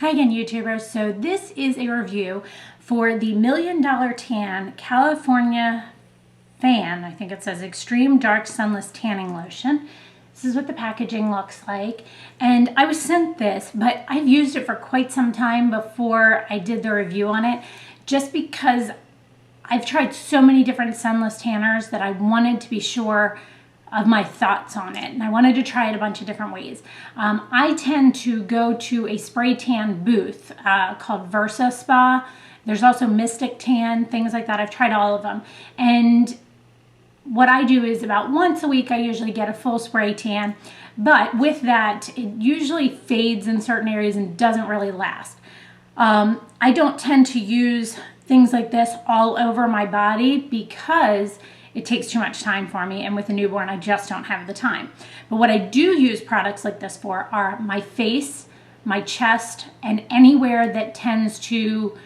Hi again, YouTubers. So this is a review for the $1 Million Tan California Fan, I think it says Extreme Dark Sunless Tanning Lotion. This is what the packaging looks like. And I was sent this, but I've used it for quite some time before I did the review on it, just because I've tried so many different sunless tanners that I wanted to be sure of my thoughts on it, and I wanted to try it a bunch of different ways. I tend to go to a spray tan booth called Versa Spa. There's also Mystic Tan, things like that. I've tried all of them, and what I do is about once a week I usually get a full spray tan, but with that it usually fades in certain areas and doesn't really last. I don't tend to use things like this all over my body because it takes too much time for me, and with a newborn I just don't have the time. But what I do use products like this for are my face, my chest, and anywhere that tends to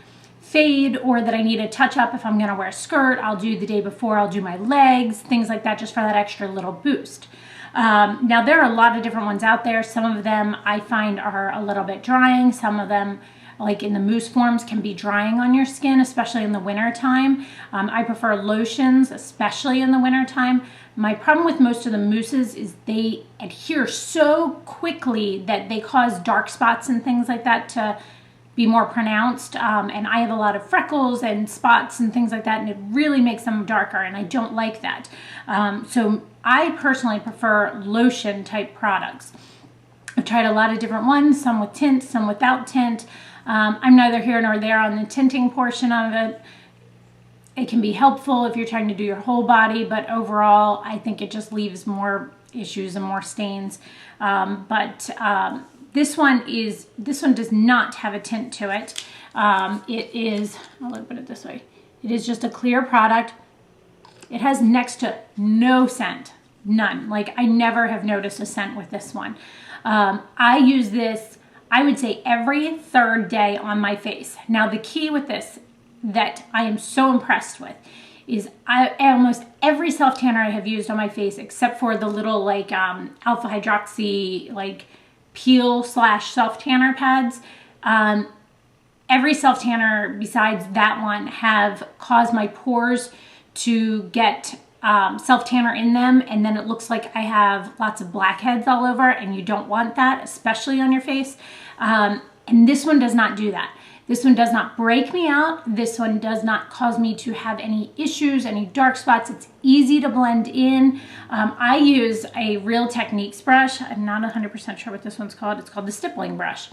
fade or that I need a touch up. If I'm going to wear a skirt, I'll do the day before, I'll do my legs, things like that, just for that extra little boost. Now there are a lot of different ones out there. Some of them I find are a little bit drying. Some of them, like in the mousse forms, can be drying on your skin, especially in the winter time. I prefer lotions, especially in the winter time. My problem with most of the mousses is they adhere so quickly that they cause dark spots and things like that to be more pronounced. And I have a lot of freckles and spots and things like that, and it really makes them darker, and I don't like that. So I personally prefer lotion type products. I've tried a lot of different ones, some with tint, some without tint. I'm neither here nor there on the tinting portion of it. It can be helpful if you're trying to do your whole body, but overall I think it just leaves more issues and more stains. This one does not have a tint to it. It is, I'll put it this way, it is just a clear product. It has next to no scent, none. Like, I never have noticed a scent with this one. I use this, I would say, every third day on my face. Now the key with this that I am so impressed with is almost every self tanner I have used on my face, except for the little like alpha hydroxy like peel / self tanner pads, every self tanner besides that one have caused my pores to get self tanner in them, and then it looks like I have lots of blackheads all over, and you don't want that, especially on your face. And this one does not do that. This one does not break me out. This one does not cause me to have any issues, any dark spots. It's easy to blend in. I use a Real Techniques brush. I'm not 100% sure what this one's called. It's called the stippling brush.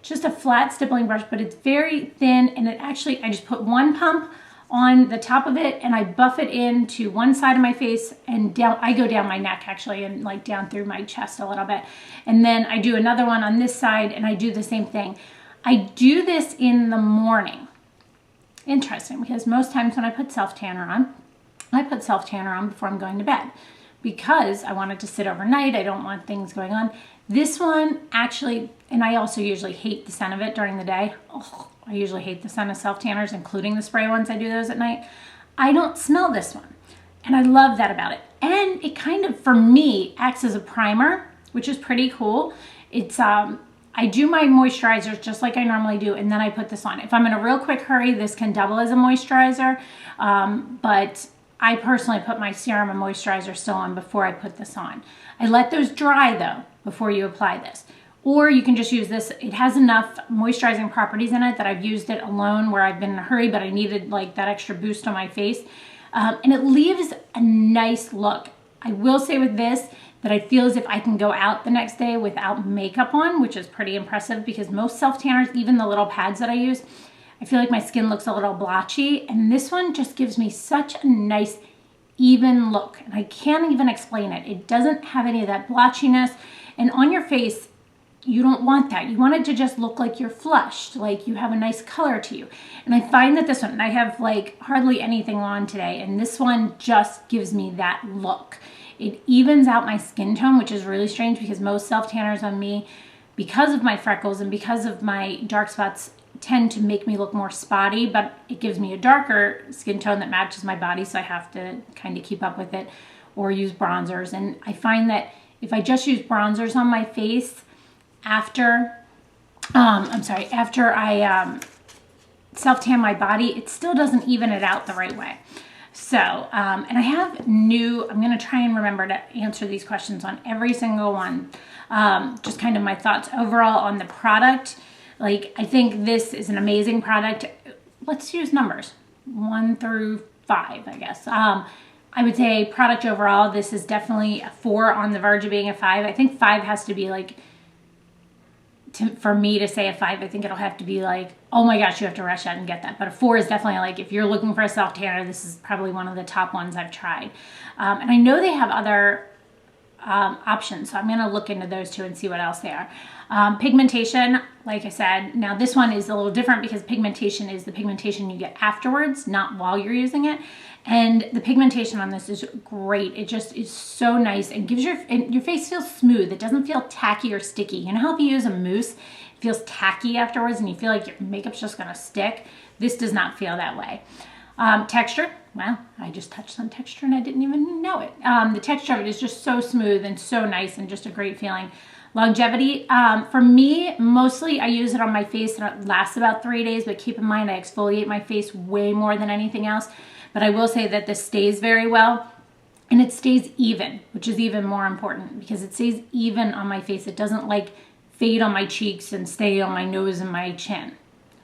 It's just a flat stippling brush, but it's very thin, and it actually, I just put one pump on the top of it and I buff it into one side of my face and down. I go down my neck actually, and like down through my chest a little bit. And then I do another one on this side and I do the same thing. I do this in the morning. Interesting, because most times when I put self tanner on, I put self tanner on before I'm going to bed because I want it to sit overnight. I don't want things going on. This one actually, and I also usually hate the scent of it during the day. Oh, I usually hate the scent of self tanners, including the spray ones. I do those at night. I don't smell this one, and I love that about it. And it kind of, for me, acts as a primer, which is pretty cool. It's I do my moisturizers just like I normally do, and then I put this on. If I'm in a real quick hurry, this can double as a moisturizer, but I personally put my serum and moisturizer still on before I put this on. I let those dry though before you apply this. Or you can just use this. It has enough moisturizing properties in it that I've used it alone where I've been in a hurry, but I needed like that extra boost on my face. And it leaves a nice look. I will say with this that I feel as if I can go out the next day without makeup on, which is pretty impressive because most self tanners, even the little pads that I use, I feel like my skin looks a little blotchy, and this one just gives me such a nice even look, and I can't even explain it. It doesn't have any of that blotchiness, and on your face you don't want that. You want it to just look like you're flushed, like you have a nice color to you. And I find that this one, and I have like hardly anything on today, and this one just gives me that look. It evens out my skin tone, which is really strange because most self tanners on me, because of my freckles and because of my dark spots, tend to make me look more spotty, but it gives me a darker skin tone that matches my body, so I have to kind of keep up with it or use bronzers. And I find that if I just use bronzers on my face after I'm sorry, after I self-tan my body, it still doesn't even it out the right way. So, and I have I'm going to try and remember to answer these questions on every single one. Just kind of my thoughts overall on the product. Like, I think this is an amazing product. Let's use numbers, 1 through 5, I guess. I would say product overall, this is definitely a 4 on the verge of being a 5. I think 5 has to be like, for me to say a 5, I think it'll have to be like, oh my gosh, you have to rush out and get that. But a 4 is definitely like, if you're looking for a self tanner, this is probably one of the top ones I've tried. And I know they have other options, so I'm going to look into those too and see what else they are. Pigmentation, like I said, now this one is a little different because pigmentation is the pigmentation you get afterwards, not while you're using it. And the pigmentation on this is great. It just is so nice and gives your face feels smooth. It doesn't feel tacky or sticky. You know how if you use a mousse, it feels tacky afterwards and you feel like your makeup's just gonna stick? This does not feel that way. Texture, well, I just touched on texture and I didn't even know it. The texture of it is just so smooth and so nice and just a great feeling. Longevity, for me, mostly I use it on my face and it lasts about 3 days, but keep in mind I exfoliate my face way more than anything else. But I will say that this stays very well and it stays even, which is even more important because it stays even on my face. It doesn't like fade on my cheeks and stay on my nose and my chin.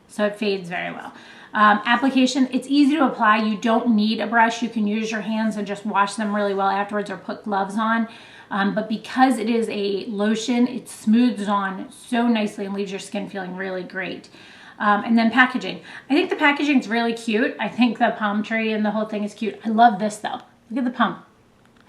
So it fades very well. Application, it's easy to apply. You don't need a brush. You can use your hands and just wash them really well afterwards or put gloves on. But because it is a lotion, it smooths on so nicely and leaves your skin feeling really great. And then packaging. I think the packaging is really cute. I think the palm tree and the whole thing is cute. I love this though. Look at the pump.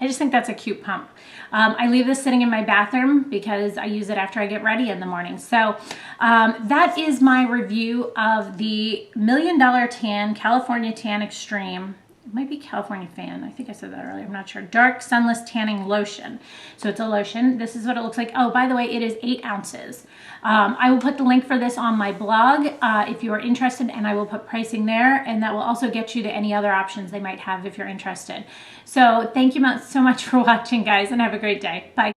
I just think that's a cute pump. I leave this sitting in my bathroom because I use it after I get ready in the morning. So that is my review of the $1 Million Tan California Tan Extreme. It might be California Fan. I think I said that earlier. I'm not sure. Dark Sunless Tanning Lotion. So it's a lotion. This is what it looks like. Oh, by the way, it is 8 ounces. I will put the link for this on my blog if you are interested, and I will put pricing there, and that will also get you to any other options they might have if you're interested. So thank you so much for watching, guys, and have a great day. Bye.